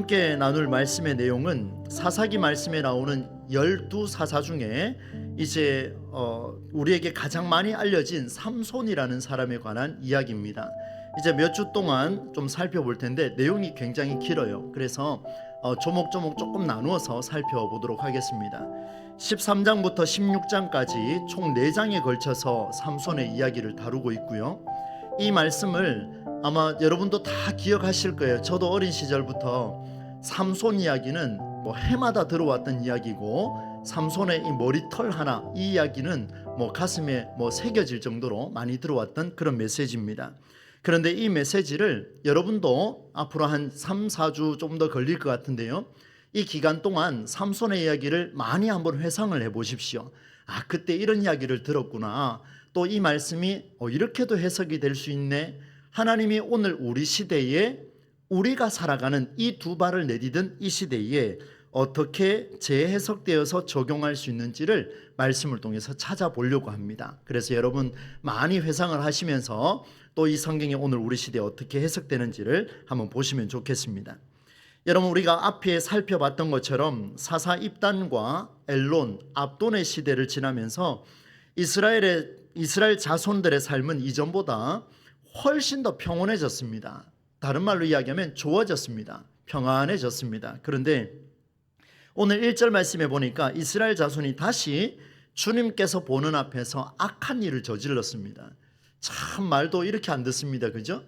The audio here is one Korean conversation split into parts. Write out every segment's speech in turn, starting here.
함께 나눌 말씀의 내용은 사사기 말씀에 나오는 12사사 중에 이제 우리에게 가장 많이 알려진 삼손이라는 사람에 관한 이야기입니다. 이제 몇 주 동안 좀 살펴볼 텐데 내용이 굉장히 길어요. 그래서 조목조목 조금 나누어서 살펴보도록 하겠습니다. 13장부터 16장까지 총 4장에 걸쳐서 삼손의 이야기를 다루고 있고요. 이 말씀을 아마 여러분도 다 기억하실 거예요. 저도 어린 시절부터 삼손 이야기는 해마다 들어왔던 이야기고, 삼손의 이 머리털 하나, 이 이야기는 가슴에 새겨질 정도로 많이 들어왔던 그런 메시지입니다. 그런데 이 메시지를 여러분도 앞으로 한 3, 4주 좀 더 걸릴 것 같은데요, 이 기간 동안 삼손의 이야기를 많이 한번 회상을 해보십시오. 그때 이런 이야기를 들었구나, 또 이 말씀이 이렇게도 해석이 될 수 있네, 하나님이 오늘 우리 시대에 우리가 살아가는 이 두 발을 내디딘 이 시대에 어떻게 재해석되어서 적용할 수 있는지를 말씀을 통해서 찾아보려고 합니다. 그래서 여러분 많이 회상을 하시면서 또 이 성경이 오늘 우리 시대에 어떻게 해석되는지를 한번 보시면 좋겠습니다. 여러분, 우리가 앞에 살펴봤던 것처럼 사사 입단과 엘론, 압돈의 시대를 지나면서 이스라엘 자손들의 삶은 이전보다 훨씬 더 평온해졌습니다. 다른 말로 이야기하면 좋아졌습니다. 평안해졌습니다. 그런데 오늘 1절 말씀에 보니까 이스라엘 자손이 다시 주님께서 보는 앞에서 악한 일을 저질렀습니다. 참 말도 이렇게 안 듣습니다. 그죠?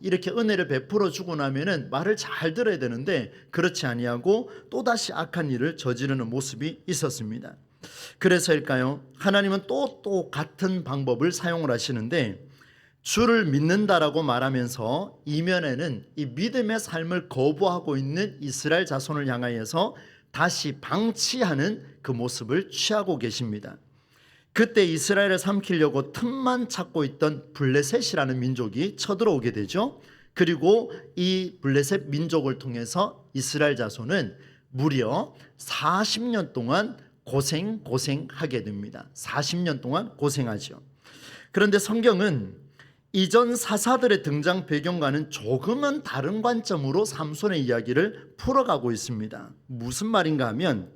이렇게 은혜를 베풀어 주고 나면은 말을 잘 들어야 되는데 그렇지 아니하고 또다시 악한 일을 저지르는 모습이 있었습니다. 그래서일까요? 하나님은 또 같은 방법을 사용을 하시는데, 주를 믿는다라고 말하면서 이면에는 이 믿음의 삶을 거부하고 있는 이스라엘 자손을 향하여서 다시 방치하는 그 모습을 취하고 계십니다. 그때 이스라엘을 삼키려고 틈만 찾고 있던 블레셋이라는 민족이 쳐들어오게 되죠. 그리고 이 블레셋 민족을 통해서 이스라엘 자손은 무려 40년 동안 고생하게 됩니다. 40년 동안 고생하죠. 그런데 성경은 이전 사사들의 등장 배경과는 조금은 다른 관점으로 삼손의 이야기를 풀어가고 있습니다. 무슨 말인가 하면,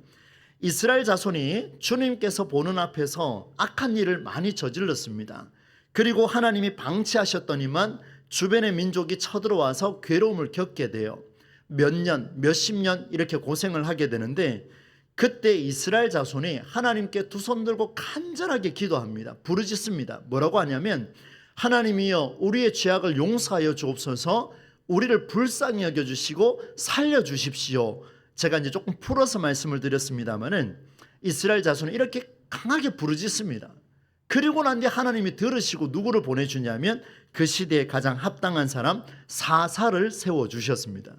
이스라엘 자손이 주님께서 보는 앞에서 악한 일을 많이 저질렀습니다. 그리고 하나님이 방치하셨더니만 주변의 민족이 쳐들어와서 괴로움을 겪게 돼요. 몇 년, 몇십 년 이렇게 고생을 하게 되는데, 그때 이스라엘 자손이 하나님께 두 손 들고 간절하게 기도합니다. 부르짖습니다. 뭐라고 하냐면, 하나님이여, 우리의 죄악을 용서하여 주옵소서, 우리를 불쌍히 여겨주시고 살려주십시오. 제가 이제 조금 풀어서 말씀을 드렸습니다마는 이스라엘 자손은 이렇게 강하게 부르짖습니다. 그리고 난 뒤에 하나님이 들으시고 누구를 보내주냐면 그 시대에 가장 합당한 사람 사사를 세워주셨습니다.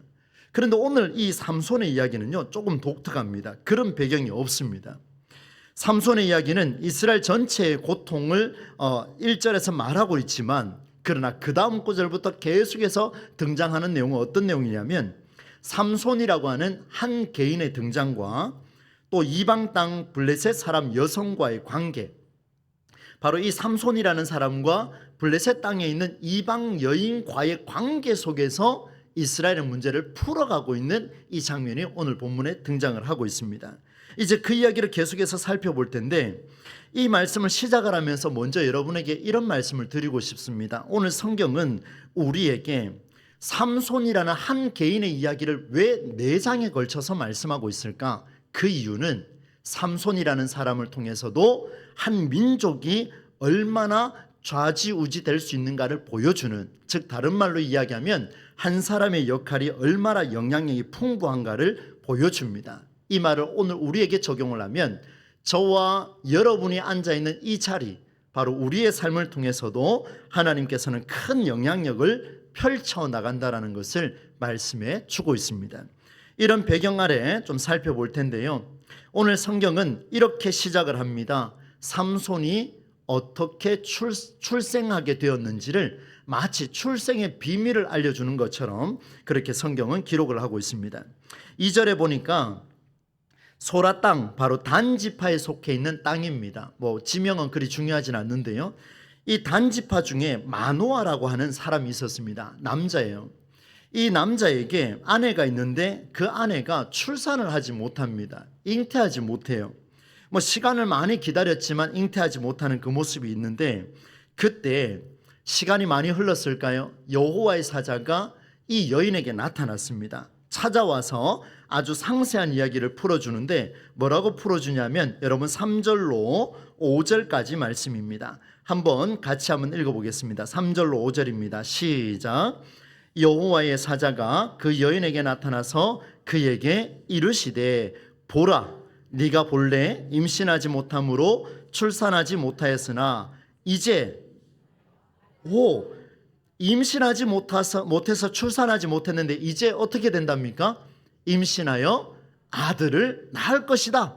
그런데 오늘 이 삼손의 이야기는요, 조금 독특합니다. 그런 배경이 없습니다. 삼손의 이야기는 이스라엘 전체의 고통을 1절에서 말하고 있지만, 그러나 그 다음 구절부터 계속해서 등장하는 내용은 어떤 내용이냐면, 삼손이라고 하는 한 개인의 등장과 또 이방 땅 블레셋 사람 여성과의 관계, 바로 이 삼손이라는 사람과 블레셋 땅에 있는 이방 여인과의 관계 속에서 이스라엘의 문제를 풀어가고 있는 이 장면이 오늘 본문에 등장을 하고 있습니다. 이제 그 이야기를 계속해서 살펴볼 텐데, 이 말씀을 시작을 하면서 먼저 여러분에게 이런 말씀을 드리고 싶습니다. 오늘 성경은 우리에게 삼손이라는 한 개인의 이야기를 왜 4장에 걸쳐서 말씀하고 있을까? 그 이유는 삼손이라는 사람을 통해서도 한 민족이 얼마나 좌지우지 될 수 있는가를 보여주는, 즉 다른 말로 이야기하면 한 사람의 역할이 얼마나 영향력이 풍부한가를 보여줍니다. 이 말을 오늘 우리에게 적용을 하면 저와 여러분이 앉아있는 이 자리, 바로 우리의 삶을 통해서도 하나님께서는 큰 영향력을 펼쳐나간다라는 것을 말씀해 주고 있습니다. 이런 배경 아래 좀 살펴볼 텐데요, 오늘 성경은 이렇게 시작을 합니다. 삼손이 어떻게 출생하게 되었는지를 마치 출생의 비밀을 알려주는 것처럼 그렇게 성경은 기록을 하고 있습니다. 2절에 보니까 소라 땅, 바로 단 지파에 속해 있는 땅입니다. 지명은 그리 중요하진 않는데요, 이 단 지파 중에 마노아라고 하는 사람이 있었습니다. 남자예요. 이 남자에게 아내가 있는데 그 아내가 출산을 하지 못합니다. 잉태하지 못해요. 시간을 많이 기다렸지만 잉태하지 못하는 그 모습이 있는데, 그때 시간이 많이 흘렀을까요? 여호와의 사자가 이 여인에게 나타났습니다. 찾아와서 아주 상세한 이야기를 풀어주는데, 뭐라고 풀어주냐면 여러분 3절로 5절까지 말씀입니다. 한번 같이 한번 읽어보겠습니다. 3절로 5절입니다. 시작. 여호와의 사자가 그 여인에게 나타나서 그에게 이르시되, 보라, 네가 본래 임신하지 못함으로 출산하지 못하였으나 이제 임신하지 못해서 출산하지 못했는데 이제 어떻게 된답니까? 임신하여 아들을 낳을 것이다.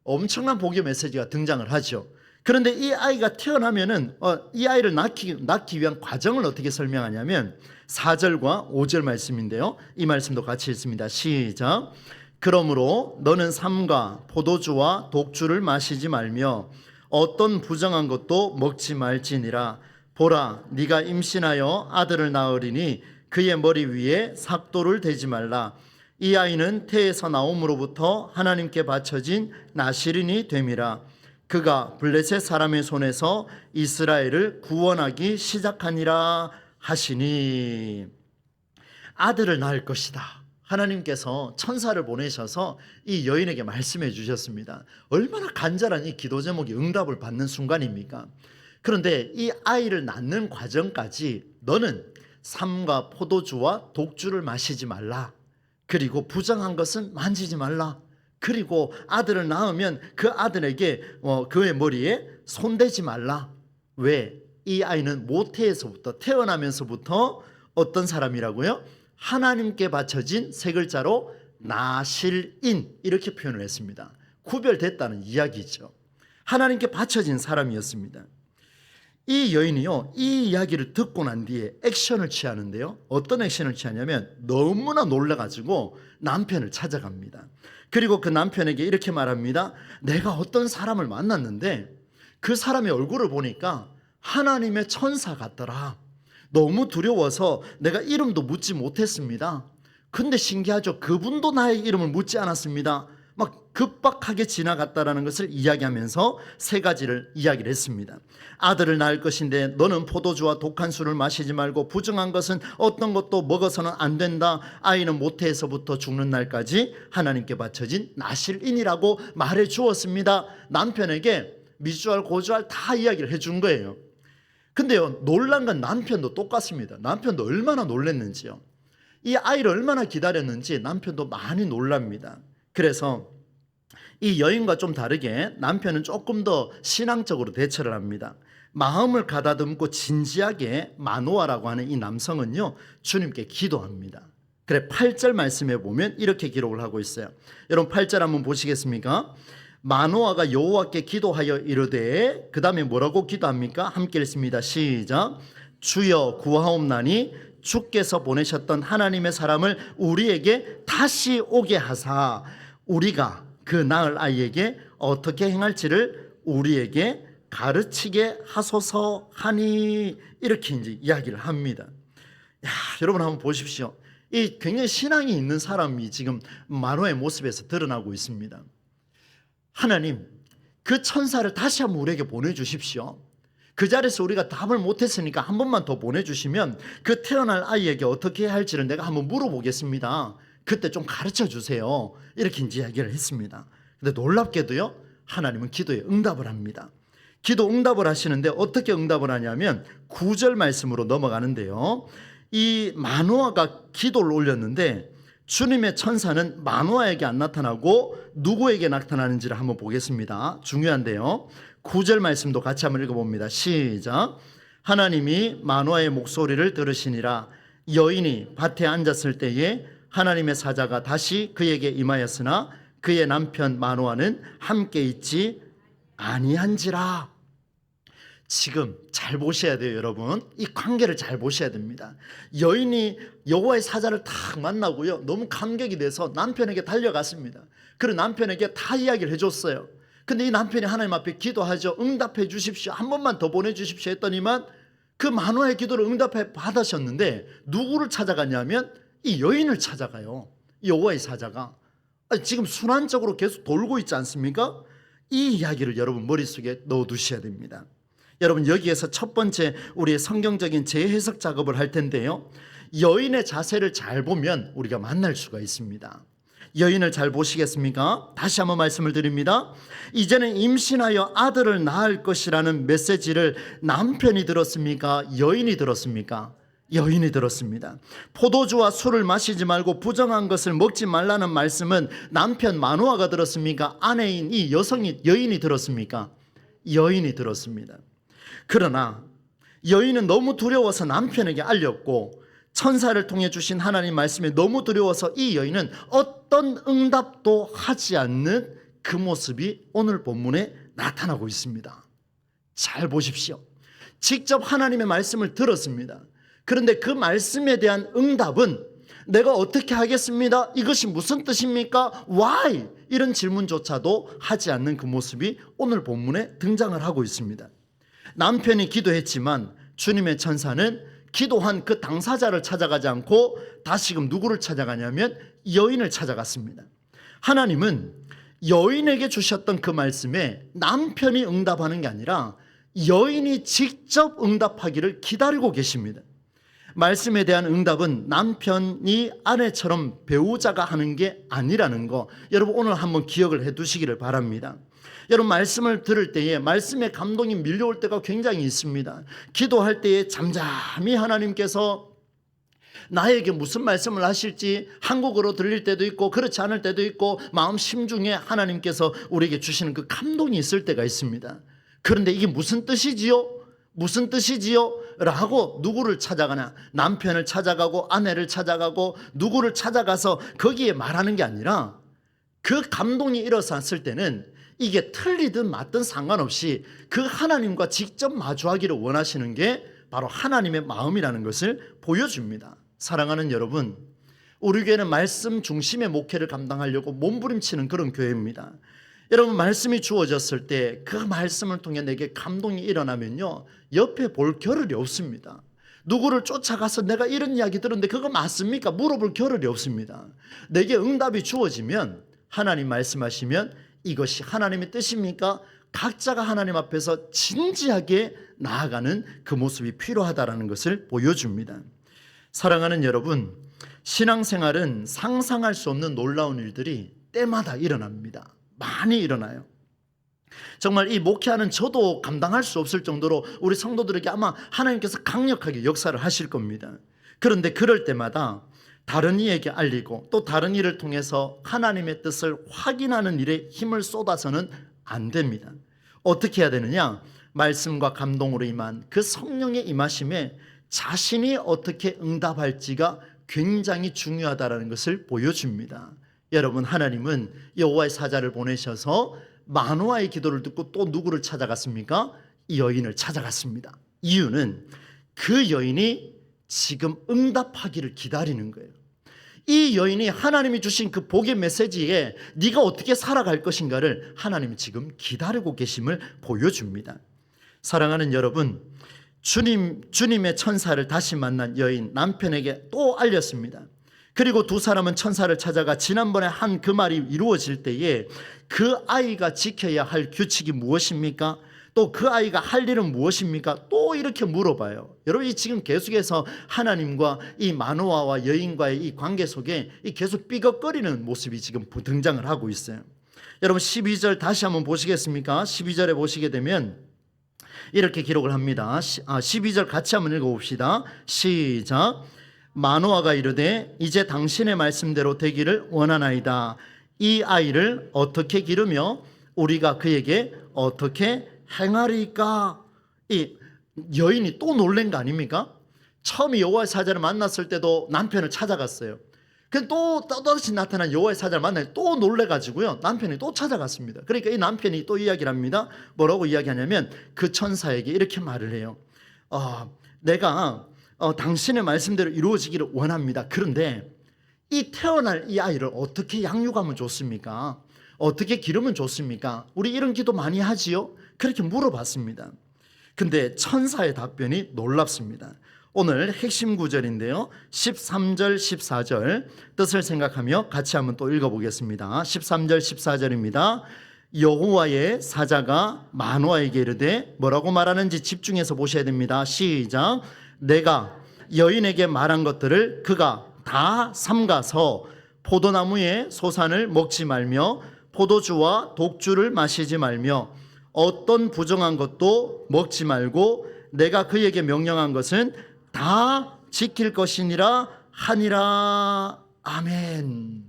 엄청난 복의 메시지가 등장을 하죠. 그런데 이 아이가 태어나면은 이 아이를 낳기 위한 과정을 어떻게 설명하냐면 4절과 5절 말씀인데요. 이 말씀도 같이 읽습니다. 시작. 그러므로 너는 삼가 포도주와 독주를 마시지 말며 어떤 부정한 것도 먹지 말지니라. 보라, 네가 임신하여 아들을 낳으리니 그의 머리 위에 삭도를 대지 말라. 이 아이는 태에서 나옴으로부터 하나님께 바쳐진 나실인이 됨이라. 그가 블레셋 사람의 손에서 이스라엘을 구원하기 시작하니라 하시니. 아들을 낳을 것이다. 하나님께서 천사를 보내셔서 이 여인에게 말씀해 주셨습니다. 얼마나 간절한 이 기도 제목이 응답을 받는 순간입니까? 그런데 이 아이를 낳는 과정까지 너는 삼가 포도주와 독주를 마시지 말라. 그리고 부정한 것은 만지지 말라. 그리고 아들을 낳으면 그 아들에게 그의 머리에 손대지 말라. 왜? 이 아이는 모태에서부터 태어나면서부터 어떤 사람이라고요? 하나님께 바쳐진 세 글자로 나실인, 이렇게 표현을 했습니다. 구별됐다는 이야기죠. 하나님께 바쳐진 사람이었습니다. 이 여인이요, 이 이야기를 듣고 난 뒤에 액션을 취하는데요. 어떤 액션을 취하냐면 너무나 놀라가지고 남편을 찾아갑니다. 그리고 그 남편에게 이렇게 말합니다. 내가 어떤 사람을 만났는데 그 사람의 얼굴을 보니까 하나님의 천사 같더라. 너무 두려워서 내가 이름도 묻지 못했습니다. 근데 신기하죠. 그분도 나의 이름을 묻지 않았습니다. 막 급박하게 지나갔다라는 것을 이야기하면서 세 가지를 이야기를 했습니다. 아들을 낳을 것인데 너는 포도주와 독한 술을 마시지 말고 부정한 것은 어떤 것도 먹어서는 안 된다. 아이는 모태에서부터 죽는 날까지 하나님께 바쳐진 나실인이라고 말해 주었습니다. 남편에게 미주알 고주알 다 이야기를 해준 거예요. 근데요, 놀란 건 남편도 똑같습니다. 남편도 얼마나 놀랐는지요. 이 아이를 얼마나 기다렸는지 남편도 많이 놀랍니다. 그래서 이 여인과 좀 다르게 남편은 조금 더 신앙적으로 대처를 합니다. 마음을 가다듬고 진지하게 마노아라고 하는 이 남성은요, 주님께 기도합니다. 그래, 8절 말씀에 보면 이렇게 기록을 하고 있어요. 여러분 8절 한번 보시겠습니까? 마노아가 여호와께 기도하여 이르되, 그 다음에 뭐라고 기도합니까? 함께 읽습니다. 시작. 주여 구하옵나니 주께서 보내셨던 하나님의 사람을 우리에게 다시 오게 하사 우리가 그 낳을 아이에게 어떻게 행할지를 우리에게 가르치게 하소서 하니. 이렇게 이제 이야기를 합니다. 여러분 한번 보십시오. 이 굉장히 신앙이 있는 사람이 지금 마노아의 모습에서 드러나고 있습니다. 하나님, 그 천사를 다시 한번 우리에게 보내주십시오. 그 자리에서 우리가 답을 못했으니까 한 번만 더 보내주시면 그 태어날 아이에게 어떻게 해야 할지를 내가 한번 물어보겠습니다. 그때 좀 가르쳐 주세요. 이렇게 이제 이야기를 했습니다. 근데 놀랍게도요, 하나님은 기도에 응답을 합니다. 기도 응답을 하시는데 어떻게 응답을 하냐면 9절 말씀으로 넘어가는데요. 이 마노아가 기도를 올렸는데 주님의 천사는 마노아에게 안 나타나고 누구에게 나타나는지를 한번 보겠습니다. 중요한데요. 9절 말씀도 같이 한번 읽어봅니다. 시작. 하나님이 마노아의 목소리를 들으시니라. 여인이 밭에 앉았을 때에 하나님의 사자가 다시 그에게 임하였으나 그의 남편 마노아는 함께 있지 아니한지라. 지금 잘 보셔야 돼요, 여러분. 이 관계를 잘 보셔야 됩니다. 여인이 여호와의 사자를 딱 만나고요, 너무 감격이 돼서 남편에게 달려갔습니다. 그리고 남편에게 다 이야기를 해줬어요. 근데 이 남편이 하나님 앞에 기도하죠. 응답해 주십시오. 한 번만 더 보내주십시오 했더니만 그 마노아의 기도를 응답해 받으셨는데 누구를 찾아갔냐면 이 여인을 찾아가요. 여호와의 사자가. 지금 순환적으로 계속 돌고 있지 않습니까? 이 이야기를 여러분 머릿속에 넣어두셔야 됩니다. 여러분 여기에서 첫 번째 우리의 성경적인 재해석 작업을 할 텐데요, 여인의 자세를 잘 보면 우리가 만날 수가 있습니다. 여인을 잘 보시겠습니까? 다시 한번 말씀을 드립니다. 이제는 임신하여 아들을 낳을 것이라는 메시지를 남편이 들었습니까? 여인이 들었습니까? 여인이 들었습니다. 포도주와 술을 마시지 말고 부정한 것을 먹지 말라는 말씀은 남편 마노아가 들었습니까? 아내인 이 여인이 들었습니까? 여인이 들었습니다. 그러나 여인은 너무 두려워서 남편에게 알렸고, 천사를 통해 주신 하나님 말씀이 너무 두려워서 이 여인은 어떤 응답도 하지 않는 그 모습이 오늘 본문에 나타나고 있습니다. 잘 보십시오. 직접 하나님의 말씀을 들었습니다. 그런데 그 말씀에 대한 응답은 내가 어떻게 하겠습니다? 이것이 무슨 뜻입니까? Why? 이런 질문조차도 하지 않는 그 모습이 오늘 본문에 등장을 하고 있습니다. 남편이 기도했지만 주님의 천사는 기도한 그 당사자를 찾아가지 않고 다시금 누구를 찾아가냐면 여인을 찾아갔습니다. 하나님은 여인에게 주셨던 그 말씀에 남편이 응답하는 게 아니라 여인이 직접 응답하기를 기다리고 계십니다. 말씀에 대한 응답은 남편이 아내처럼 배우자가 하는 게 아니라는 거, 여러분 오늘 한번 기억을 해 두시기를 바랍니다. 여러분 말씀을 들을 때에 말씀의 감동이 밀려올 때가 굉장히 있습니다. 기도할 때에 잠잠히 하나님께서 나에게 무슨 말씀을 하실지 한국어로 들릴 때도 있고 그렇지 않을 때도 있고 마음 심중에 하나님께서 우리에게 주시는 그 감동이 있을 때가 있습니다. 그런데 이게 무슨 뜻이지요? 무슨 뜻이지요? 라고 누구를 찾아가냐? 남편을 찾아가고 아내를 찾아가고 누구를 찾아가서 거기에 말하는 게 아니라 그 감동이 일어났을 때는 이게 틀리든 맞든 상관없이 그 하나님과 직접 마주하기를 원하시는 게 바로 하나님의 마음이라는 것을 보여줍니다. 사랑하는 여러분, 우리 교회는 말씀 중심의 목회를 감당하려고 몸부림치는 그런 교회입니다. 여러분 말씀이 주어졌을 때 그 말씀을 통해 내게 감동이 일어나면요, 옆에 볼 겨를이 없습니다. 누구를 쫓아가서 내가 이런 이야기 들었는데 그거 맞습니까? 물어볼 겨를이 없습니다. 내게 응답이 주어지면 하나님 말씀하시면 이것이 하나님의 뜻입니까? 각자가 하나님 앞에서 진지하게 나아가는 그 모습이 필요하다는 것을 보여줍니다. 사랑하는 여러분, 신앙생활은 상상할 수 없는 놀라운 일들이 때마다 일어납니다. 많이 일어나요. 정말 이 목회하는 저도 감당할 수 없을 정도로 우리 성도들에게 아마 하나님께서 강력하게 역사를 하실 겁니다. 그런데 그럴 때마다 다른 이에게 알리고 또 다른 일을 통해서 하나님의 뜻을 확인하는 일에 힘을 쏟아서는 안 됩니다. 어떻게 해야 되느냐? 말씀과 감동으로 임한 그 성령의 임하심에 자신이 어떻게 응답할지가 굉장히 중요하다는 것을 보여줍니다. 여러분, 하나님은 여호와의 사자를 보내셔서 마노아의 기도를 듣고 또 누구를 찾아갔습니까? 이 여인을 찾아갔습니다. 이유는 그 여인이 지금 응답하기를 기다리는 거예요. 이 여인이 하나님이 주신 그 복의 메시지에 네가 어떻게 살아갈 것인가를 하나님이 지금 기다리고 계심을 보여줍니다. 사랑하는 여러분, 주님의 천사를 다시 만난 여인 남편에게 또 알렸습니다. 그리고 두 사람은 천사를 찾아가 지난번에 한 그 말이 이루어질 때에 그 아이가 지켜야 할 규칙이 무엇입니까? 또 그 아이가 할 일은 무엇입니까? 또 이렇게 물어봐요. 여러분, 지금 계속해서 하나님과 이 마노아와 여인과의 이 관계 속에 이 계속 삐걱거리는 모습이 지금 등장을 하고 있어요. 여러분 12절 다시 한번 보시겠습니까? 12절에 보시게 되면 이렇게 기록을 합니다. 12절 같이 한번 읽어봅시다. 시작. 마노아가 이르되 이제 당신의 말씀대로 되기를 원하나이다. 이 아이를 어떻게 기르며 우리가 그에게 어떻게 행하리까? 이 여인이 또 놀란 거 아닙니까? 처음에 여호와의 사자를 만났을 때도 남편을 찾아갔어요. 근데 또 또다시 나타난 여호와의 사자를 만나서 또 놀래가지고요, 남편이 또 찾아갔습니다. 그러니까 이 남편이 또 이야기를 합니다. 뭐라고 이야기하냐면 그 천사에게 이렇게 말을 해요. 내가 당신의 말씀대로 이루어지기를 원합니다. 그런데 이 태어날 이 아이를 어떻게 양육하면 좋습니까? 어떻게 기르면 좋습니까? 우리 이런 기도 많이 하지요? 그렇게 물어봤습니다. 근데 천사의 답변이 놀랍습니다. 오늘 핵심 구절인데요. 13절 14절 뜻을 생각하며 같이 한번 또 읽어보겠습니다. 13절 14절입니다. 여호와의 사자가 마노아에게 이르되, 뭐라고 말하는지 집중해서 보셔야 됩니다. 시작. 내가 여인에게 말한 것들을 그가 다 삼가서 포도나무의 소산을 먹지 말며 포도주와 독주를 마시지 말며 어떤 부정한 것도 먹지 말고 내가 그에게 명령한 것은 다 지킬 것이니라 하니라. 아멘.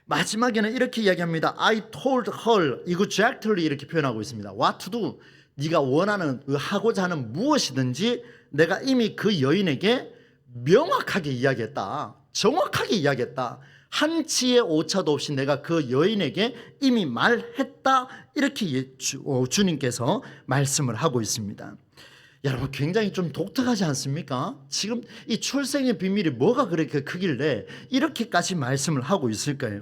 마지막에는 이렇게 이야기합니다. I told her exactly 이렇게 표현하고 있습니다. What to do? 네가 원하는, 하고자 하는 무엇이든지 내가 이미 그 여인에게 명확하게 이야기했다. 정확하게 이야기했다. 한치의 오차도 없이 내가 그 여인에게 이미 말했다. 이렇게 주님께서 말씀을 하고 있습니다. 여러분, 굉장히 좀 독특하지 않습니까? 지금 이 출생의 비밀이 뭐가 그렇게 크길래 이렇게까지 말씀을 하고 있을까요?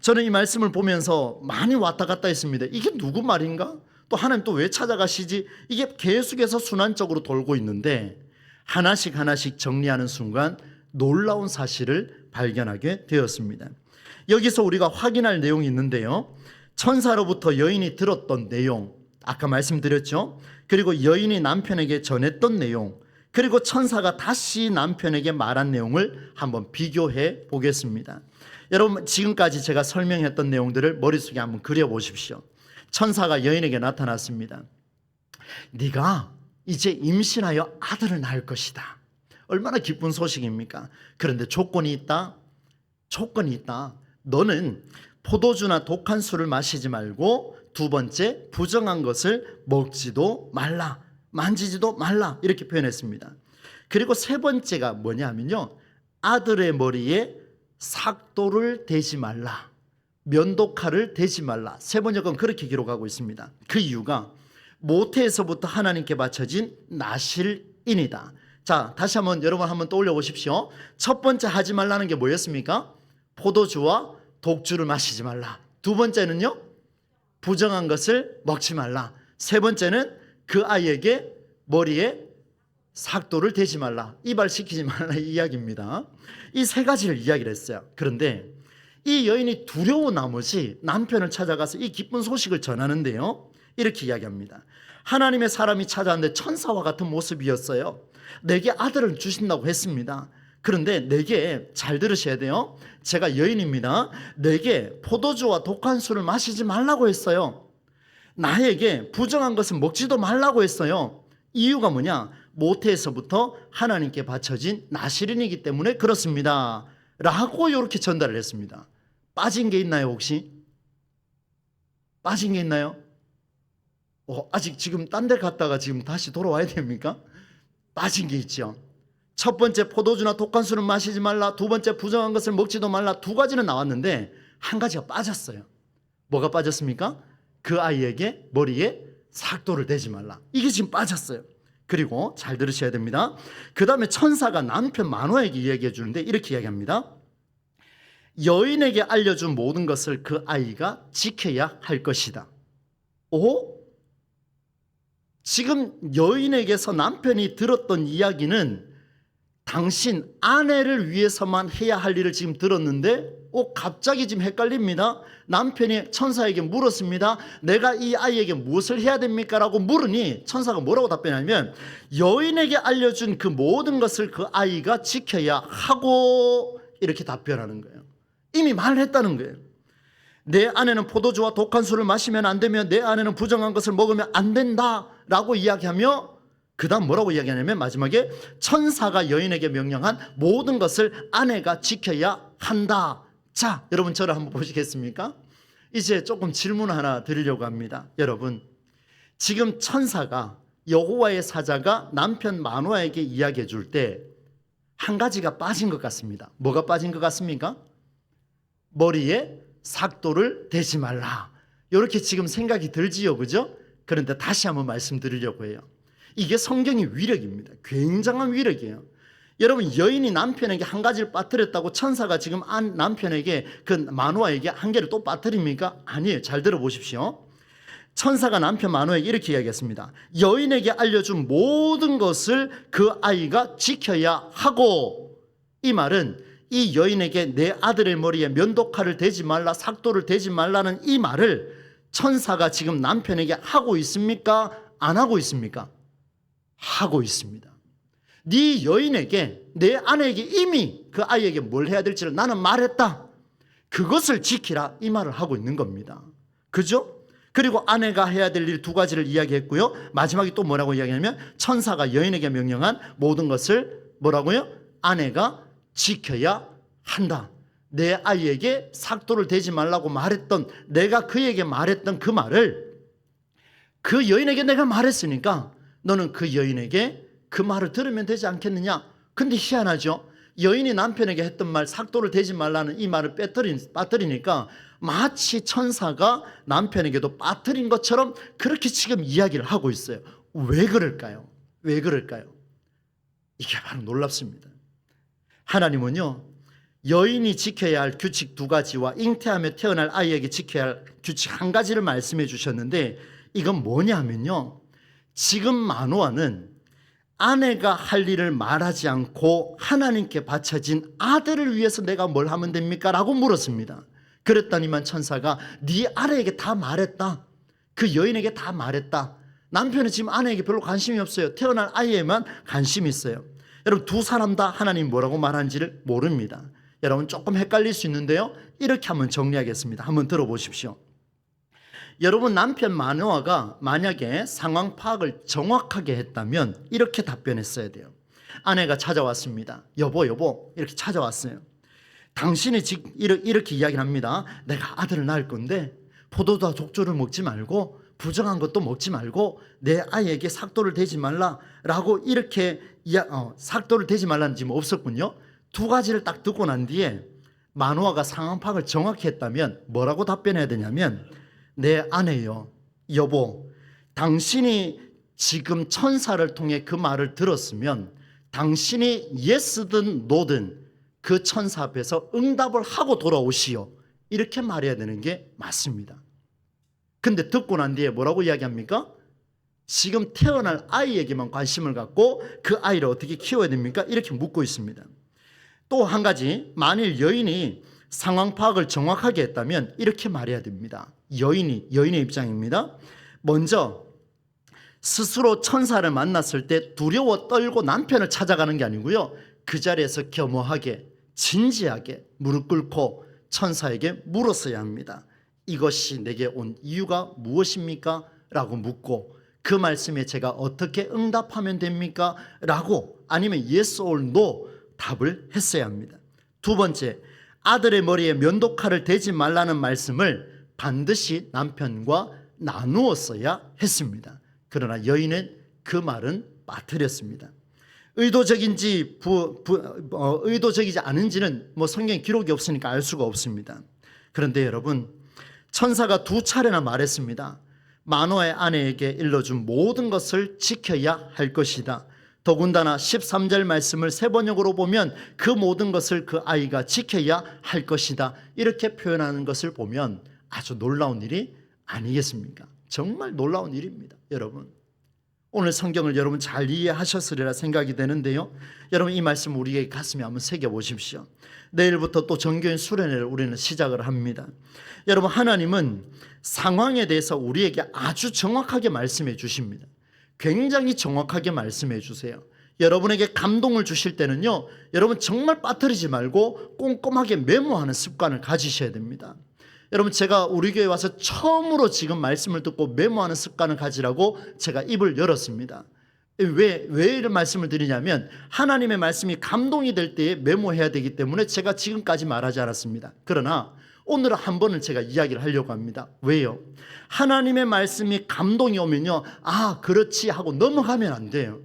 저는 이 말씀을 보면서 많이 왔다 갔다 했습니다. 이게 누구 말인가? 또 하나님 또 왜 찾아가시지? 이게 계속해서 순환적으로 돌고 있는데 하나씩 하나씩 정리하는 순간 놀라운 사실을 발견하게 되었습니다. 여기서 우리가 확인할 내용이 있는데요. 천사로부터 여인이 들었던 내용, 아까 말씀드렸죠. 그리고 여인이 남편에게 전했던 내용, 그리고 천사가 다시 남편에게 말한 내용을 한번 비교해 보겠습니다. 여러분, 지금까지 제가 설명했던 내용들을 머릿속에 한번 그려보십시오. 천사가 여인에게 나타났습니다. 네가 이제 임신하여 아들을 낳을 것이다. 얼마나 기쁜 소식입니까? 그런데 조건이 있다. 조건이 있다. 너는 포도주나 독한 술을 마시지 말고, 두 번째, 부정한 것을 먹지도 말라, 만지지도 말라, 이렇게 표현했습니다. 그리고 세 번째가 뭐냐면요, 아들의 머리에 삭도를 대지 말라, 면도칼을 대지 말라. 세 번역은 그렇게 기록하고 있습니다. 그 이유가 모태에서부터 하나님께 바쳐진 나실인이다. 자, 다시 한번 여러분 한번 떠올려 보십시오. 첫 번째 하지 말라는 게 뭐였습니까? 포도주와 독주를 마시지 말라. 두 번째는요, 부정한 것을 먹지 말라. 세 번째는 그 아이에게 머리에 삭도를 대지 말라, 이발시키지 말라, 이 이야기입니다. 이 세 가지를 이야기를 했어요. 그런데 이 여인이 두려워 나머지 남편을 찾아가서 이 기쁜 소식을 전하는데요, 이렇게 이야기합니다. 하나님의 사람이 찾아왔는데 천사와 같은 모습이었어요. 내게 아들을 주신다고 했습니다. 그런데 내게, 잘 들으셔야 돼요, 제가 여인입니다. 내게 포도주와 독한 술을 마시지 말라고 했어요. 나에게 부정한 것은 먹지도 말라고 했어요. 이유가 뭐냐? 모태에서부터 하나님께 바쳐진 나실인이기 때문에 그렇습니다 라고 이렇게 전달을 했습니다. 빠진 게 있나요? 혹시? 빠진 게 있나요? 아직 지금 딴 데 갔다가 지금 다시 돌아와야 됩니까? 빠진 게 있죠. 첫 번째, 포도주나 독한 술은 마시지 말라. 두 번째, 부정한 것을 먹지도 말라. 두 가지는 나왔는데 한 가지가 빠졌어요. 뭐가 빠졌습니까? 그 아이에게 머리에 삭도를 대지 말라. 이게 지금 빠졌어요. 그리고 잘 들으셔야 됩니다. 그 다음에 천사가 남편 마노아에게 이야기해 주는데 이렇게 이야기합니다. 여인에게 알려준 모든 것을 그 아이가 지켜야 할 것이다. 지금 여인에게서 남편이 들었던 이야기는 당신 아내를 위해서만 해야 할 일을 지금 들었는데 갑자기 지금 헷갈립니다. 남편이 천사에게 물었습니다. 내가 이 아이에게 무엇을 해야 됩니까? 라고 물으니 천사가 뭐라고 답변하냐면, 여인에게 알려준 그 모든 것을 그 아이가 지켜야 하고, 이렇게 답변하는 거예요. 이미 말했다는 거예요. 내 아내는 포도주와 독한 술을 마시면 안 되며 내 아내는 부정한 것을 먹으면 안 된다 라고 이야기하며, 그 다음 뭐라고 이야기하냐면 마지막에 천사가 여인에게 명령한 모든 것을 아내가 지켜야 한다. 자, 여러분 저를 한번 보시겠습니까? 이제 조금 질문 하나 드리려고 합니다. 여러분, 지금 천사가, 여호와의 사자가 남편 마노아에게 이야기해 줄 때 한 가지가 빠진 것 같습니다. 뭐가 빠진 것 같습니까? 머리에 삭도를 대지 말라, 이렇게 지금 생각이 들지요, 그죠? 그런데 다시 한번 말씀드리려고 해요. 이게 성경의 위력입니다. 굉장한 위력이에요. 여러분, 여인이 남편에게 한 가지를 빠뜨렸다고 천사가 지금 남편에게, 그 마노아에게 한 개를 또 빠뜨립니까? 아니에요. 잘 들어보십시오. 천사가 남편 마노에게 이렇게 이야기했습니다. 여인에게 알려준 모든 것을 그 아이가 지켜야 하고, 이 말은 이 여인에게 내 아들의 머리에 면도칼을 대지 말라, 삭도를 대지 말라는 이 말을 천사가 지금 남편에게 하고 있습니까? 안 하고 있습니까? 하고 있습니다. 네 여인에게, 내 아내에게 이미 그 아이에게 뭘 해야 될지를 나는 말했다. 그것을 지키라, 이 말을 하고 있는 겁니다. 그죠? 그리고 아내가 해야 될 일 두 가지를 이야기했고요. 마지막에 또 뭐라고 이야기하냐면 천사가 여인에게 명령한 모든 것을 뭐라고요? 아내가 지켜야 한다. 내 아이에게 삭도를 대지 말라고 말했던, 내가 그에게 말했던 그 말을 그 여인에게 내가 말했으니까 너는 그 여인에게 그 말을 들으면 되지 않겠느냐. 근데 희한하죠. 여인이 남편에게 했던 말, 삭도를 대지 말라는 이 말을 빠뜨리니까 마치 천사가 남편에게도 빠뜨린 것처럼 그렇게 지금 이야기를 하고 있어요. 왜 그럴까요? 왜 그럴까요? 이게 바로 놀랍습니다. 하나님은요, 여인이 지켜야 할 규칙 두 가지와 잉태하며 태어날 아이에게 지켜야 할 규칙 한 가지를 말씀해 주셨는데, 이건 뭐냐면요, 지금 마노아는 아내가 할 일을 말하지 않고 하나님께 바쳐진 아들을 위해서 내가 뭘 하면 됩니까? 라고 물었습니다. 그랬더니만 천사가 네 아내에게 다 말했다. 그 여인에게 다 말했다. 남편은 지금 아내에게 별로 관심이 없어요. 태어날 아이에만 관심이 있어요. 여러분, 두 사람 다 하나님 뭐라고 말하는지를 모릅니다. 여러분, 조금 헷갈릴 수 있는데요, 이렇게 한번 정리하겠습니다. 한번 들어보십시오. 여러분, 남편 마노아가 만약에 상황 파악을 정확하게 했다면 이렇게 답변했어야 돼요. 아내가 찾아왔습니다. 여보 이렇게 찾아왔어요. 당신이 지금 이렇게 이야기를 합니다. 내가 아들을 낳을 건데 포도주와 독주를 먹지 말고 부정한 것도 먹지 말고 내 아이에게 삭도를 대지 말라라고 이렇게 삭도를 대지 말라는 지금 없었군요. 두 가지를 딱 듣고 난 뒤에 마노아가 상황 파악을 정확히 했다면 뭐라고 답변해야 되냐면, 내 아내요, 여보, 당신이 지금 천사를 통해 그 말을 들었으면 당신이 예스든 노든 그 천사 앞에서 응답을 하고 돌아오시오. 이렇게 말해야 되는 게 맞습니다. 근데 듣고 난 뒤에 뭐라고 이야기합니까? 지금 태어날 아이에게만 관심을 갖고 그 아이를 어떻게 키워야 됩니까? 이렇게 묻고 있습니다. 또 한 가지, 만일 여인이 상황 파악을 정확하게 했다면 이렇게 말해야 됩니다. 여인의 입장입니다. 먼저 스스로 천사를 만났을 때 두려워 떨고 남편을 찾아가는 게 아니고요, 그 자리에서 겸허하게 진지하게 무릎 꿇고 천사에게 물었어야 합니다. 이것이 내게 온 이유가 무엇입니까? 라고 묻고, 그 말씀에 제가 어떻게 응답하면 됩니까? 라고, 아니면 yes or no 답을 했어야 합니다. 두 번째, 아들의 머리에 면도칼을 대지 말라는 말씀을 반드시 남편과 나누었어야 했습니다. 그러나 여인은 그 말은 빠뜨렸습니다. 의도적인지 의도적이지 않은지는 성경에 기록이 없으니까 알 수가 없습니다. 그런데 여러분, 천사가 두 차례나 말했습니다. 마노아의 아내에게 일러준 모든 것을 지켜야 할 것이다. 더군다나 13절 말씀을 세 번역으로 보면 그 모든 것을 그 아이가 지켜야 할 것이다. 이렇게 표현하는 것을 보면 아주 놀라운 일이 아니겠습니까? 정말 놀라운 일입니다. 여러분, 오늘 성경을 여러분 잘 이해하셨으리라 생각이 되는데요, 여러분 이 말씀 우리의 가슴에 한번 새겨보십시오. 내일부터 또 정교인 수련회를 우리는 시작을 합니다. 여러분, 하나님은 상황에 대해서 우리에게 아주 정확하게 말씀해 주십니다. 굉장히 정확하게 말씀해 주세요. 여러분에게 감동을 주실 때는요, 여러분 정말 빠뜨리지 말고 꼼꼼하게 메모하는 습관을 가지셔야 됩니다. 여러분, 제가 우리 교회 와서 처음으로 지금 말씀을 듣고 메모하는 습관을 가지라고 제가 입을 열었습니다. 왜 이런 말씀을 드리냐면, 하나님의 말씀이 감동이 될 때에 메모해야 되기 때문에 제가 지금까지 말하지 않았습니다. 그러나 오늘은 한 번은 제가 이야기를 하려고 합니다. 왜요? 하나님의 말씀이 감동이 오면요, 아 그렇지 하고 넘어가면 안 돼요.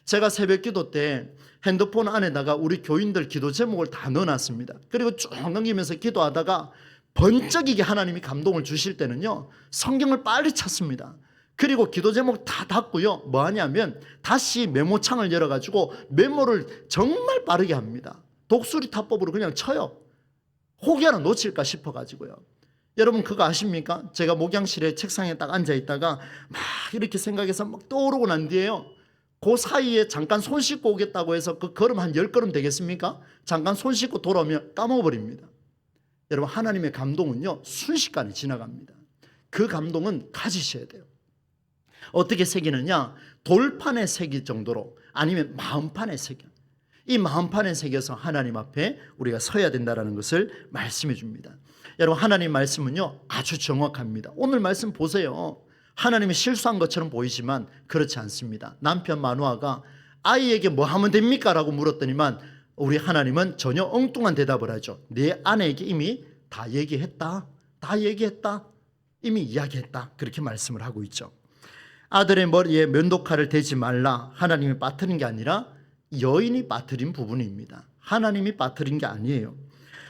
제가 새벽 기도 때 핸드폰 안에다가 우리 교인들 기도 제목을 다 넣어놨습니다. 그리고 쭉 넘기면서 기도하다가 번쩍이게 하나님이 감동을 주실 때는요, 성경을 빨리 찾습니다. 그리고 기도 제목 다 닫고요, 뭐 하냐면 다시 메모창을 열어가지고 메모를 정말 빠르게 합니다. 독수리 타법으로 그냥 쳐요. 혹이 하나 놓칠까 싶어가지고요. 여러분 그거 아십니까? 제가 목양실에 책상에 딱 앉아 있다가 막 이렇게 생각해서 막 떠오르고 난 뒤에요, 그 사이에 잠깐 손 씻고 오겠다고 해서 그 걸음 한 10걸음 되겠습니까? 잠깐 손 씻고 돌아오면 까먹어버립니다. 여러분 하나님의 감동은요 순식간에 지나갑니다. 그 감동은 가지셔야 돼요. 어떻게 새기느냐? 돌판에 새길 정도로, 아니면 마음판에 새겨. 이 마음판에 새겨서 하나님 앞에 우리가 서야 된다는 것을 말씀해 줍니다. 여러분 하나님 말씀은요 아주 정확합니다. 오늘 말씀 보세요. 하나님이 실수한 것처럼 보이지만 그렇지 않습니다. 남편 마누아가 아이에게 뭐 하면 됩니까? 라고 물었더니만 우리 하나님은 전혀 엉뚱한 대답을 하죠. 내 아내에게 이미 다 얘기했다. 이미 이야기했다. 그렇게 말씀을 하고 있죠. 아들의 머리에 면도칼을 대지 말라. 하나님이 빠뜨린 게 아니라 여인이 빠뜨린 부분입니다. 하나님이 빠뜨린 게 아니에요.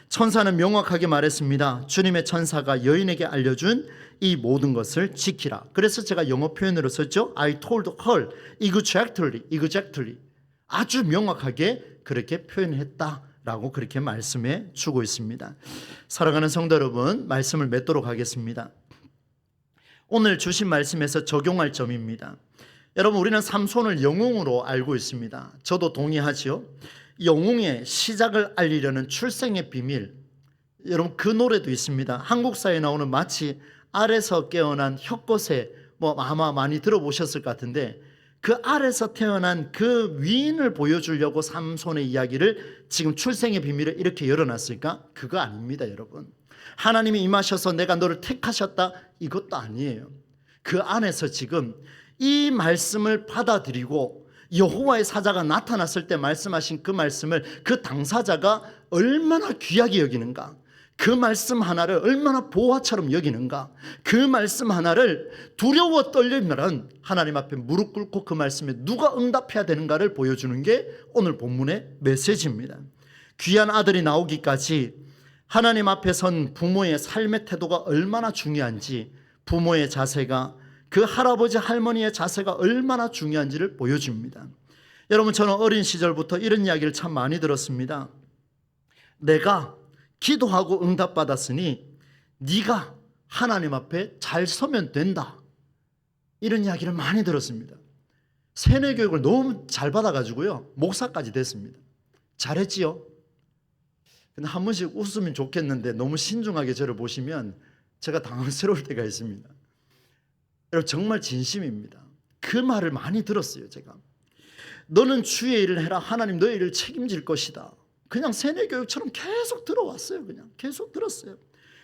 천사는 명확하게 말했습니다. 주님의 천사가 여인에게 알려준 이 모든 것을 지키라. 그래서 제가 영어 표현으로 썼죠. I told her exactly. 아주 명확하게 그렇게 표현했다라고 그렇게 말씀해 주고 있습니다. 사랑하는 성도 여러분, 말씀을 맺도록 하겠습니다. 오늘 주신 말씀에서 적용할 점입니다. 여러분 우리는 삼손을 영웅으로 알고 있습니다. 저도 동의하지요. 영웅의 시작을 알리려는 출생의 비밀, 여러분 그 노래도 있습니다. 한국사에 나오는 마치 알에서 깨어난 혁것에, 뭐 아마 많이 들어보셨을 것 같은데, 그 알에서 태어난 그 위인을 보여주려고 삼손의 이야기를 지금 출생의 비밀을 이렇게 열어놨을까? 그거 아닙니다. 여러분 하나님이 임하셔서 내가 너를 택하셨다, 이것도 아니에요. 그 안에서 지금 이 말씀을 받아들이고 여호와의 사자가 나타났을 때 말씀하신 그 말씀을 그 당사자가 얼마나 귀하게 여기는가, 그 말씀 하나를 얼마나 보화처럼 여기는가, 그 말씀 하나를 두려워 떨리면 하나님 앞에 무릎 꿇고 그 말씀에 누가 응답해야 되는가를 보여주는 게 오늘 본문의 메시지입니다. 귀한 아들이 나오기까지 하나님 앞에 선 부모의 삶의 태도가 얼마나 중요한지, 부모의 자세가, 그 할아버지 할머니의 자세가 얼마나 중요한지를 보여줍니다. 여러분 저는 어린 시절부터 이런 이야기를 참 많이 들었습니다. 내가 기도하고 응답받았으니 네가 하나님 앞에 잘 서면 된다, 이런 이야기를 많이 들었습니다. 세뇌 교육을 너무 잘 받아가지고요 목사까지 됐습니다. 잘했지요? 근데 한 번씩 웃으면 좋겠는데 너무 신중하게 저를 보시면 제가 당황스러울 때가 있습니다. 여러분 정말 진심입니다. 그 말을 많이 들었어요. 제가 너는 주의 일을 해라, 하나님 너의 일을 책임질 것이다. 그냥 세뇌교육처럼 계속 들어왔어요. 그냥 계속 들었어요.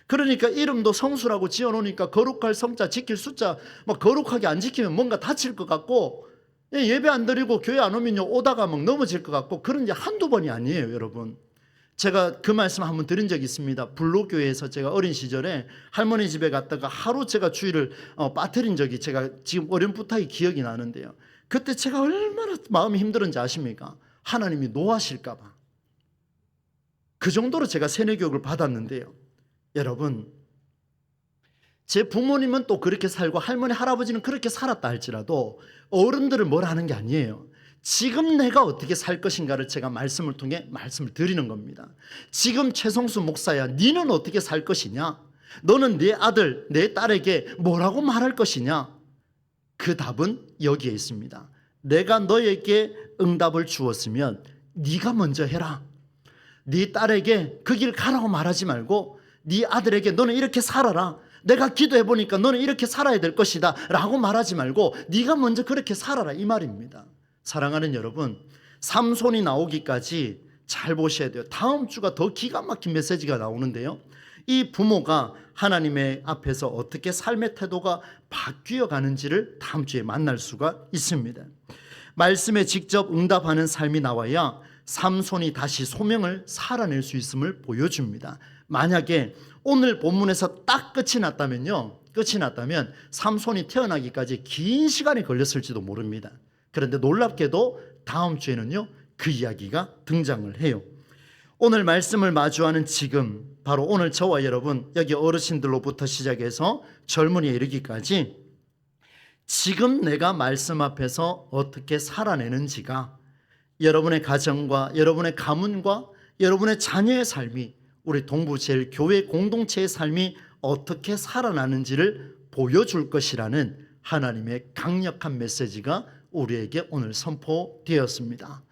그러니까 이름도 성수라고 지어놓으니까 거룩할 성자, 지킬 숫자, 막 거룩하게 안 지키면 뭔가 다칠 것 같고, 예배 안 드리고 교회 안 오면요 오다가 막 넘어질 것 같고, 그런 게 한두 번이 아니에요. 여러분 제가 그 말씀 한번 드린 적이 있습니다. 불로교회에서 제가 어린 시절에 할머니 집에 갔다가 하루 제가 주일을 빠뜨린 적이 제가 지금 어렴풋하게 기억이 나는데요. 그때 제가 얼마나 마음이 힘들었는지 아십니까? 하나님이 노하실까 봐. 그 정도로 제가 세뇌교육을 받았는데요. 여러분 제 부모님은 또 그렇게 살고 할머니 할아버지는 그렇게 살았다 할지라도 어른들을 뭐라 하는 게 아니에요. 지금 내가 어떻게 살 것인가를 제가 말씀을 통해 말씀을 드리는 겁니다. 지금 최성수 목사야, 너는 어떻게 살 것이냐? 너는 네 아들, 내 딸에게 뭐라고 말할 것이냐? 그 답은 여기에 있습니다. 내가 너에게 응답을 주었으면 네가 먼저 해라. 네 딸에게 그 길 가라고 말하지 말고 네 아들에게 너는 이렇게 살아라, 내가 기도해 보니까 너는 이렇게 살아야 될 것이다 라고 말하지 말고 네가 먼저 그렇게 살아라, 이 말입니다. 사랑하는 여러분, 삼손이 나오기까지 잘 보셔야 돼요. 다음 주가 더 기가 막힌 메시지가 나오는데요, 이 부모가 하나님의 앞에서 어떻게 삶의 태도가 바뀌어 가는지를 다음 주에 만날 수가 있습니다. 말씀에 직접 응답하는 삶이 나와야 삼손이 다시 소명을 살아낼 수 있음을 보여줍니다. 만약에 오늘 본문에서 딱 끝이 났다면 삼손이 태어나기까지 긴 시간이 걸렸을지도 모릅니다. 그런데 놀랍게도 다음 주에는요 그 이야기가 등장을 해요. 오늘 말씀을 마주하는 지금, 바로 오늘 저와 여러분, 여기 어르신들로부터 시작해서 젊은이에 이르기까지 지금 내가 말씀 앞에서 어떻게 살아내는지가 여러분의 가정과 여러분의 가문과 여러분의 자녀의 삶이, 우리 동부제일교회 공동체의 삶이 어떻게 살아나는지를 보여줄 것이라는 하나님의 강력한 메시지가 우리에게 오늘 선포되었습니다.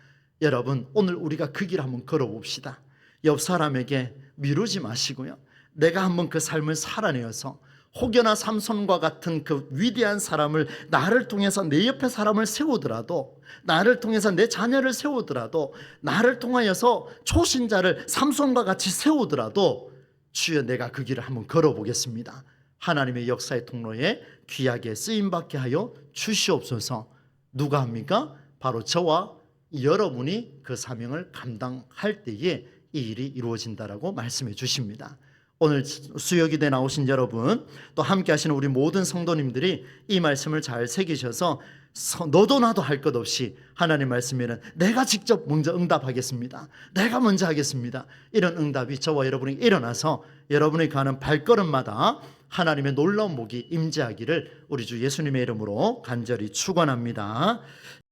여러분, 오늘 우리가 그 길 한번 걸어봅시다. 옆 사람에게 미루지 마시고요, 내가 한번 그 삶을 살아내어서 혹여나 삼손과 같은 그 위대한 사람을 나를 통해서 내 옆에 사람을 세우더라도, 나를 통해서 내 자녀를 세우더라도, 나를 통하여서 초신자를 삼손과 같이 세우더라도 주여 내가 그 길을 한번 걸어보겠습니다. 하나님의 역사의 통로에 귀하게 쓰임받게 하여 주시옵소서. 누가 합니까? 바로 저와 여러분이 그 사명을 감당할 때에 이 일이 이루어진다라고 말씀해 주십니다. 오늘 수요기도에 나오신 여러분, 또 함께 하시는 우리 모든 성도님들이 이 말씀을 잘 새기셔서 너도 나도 할 것 없이 하나님 말씀에는 내가 직접 먼저 응답하겠습니다, 내가 먼저 하겠습니다, 이런 응답이 저와 여러분이 일어나서 여러분이 가는 발걸음마다 하나님의 놀라운 복이 임재하기를 우리 주 예수님의 이름으로 간절히 축원합니다.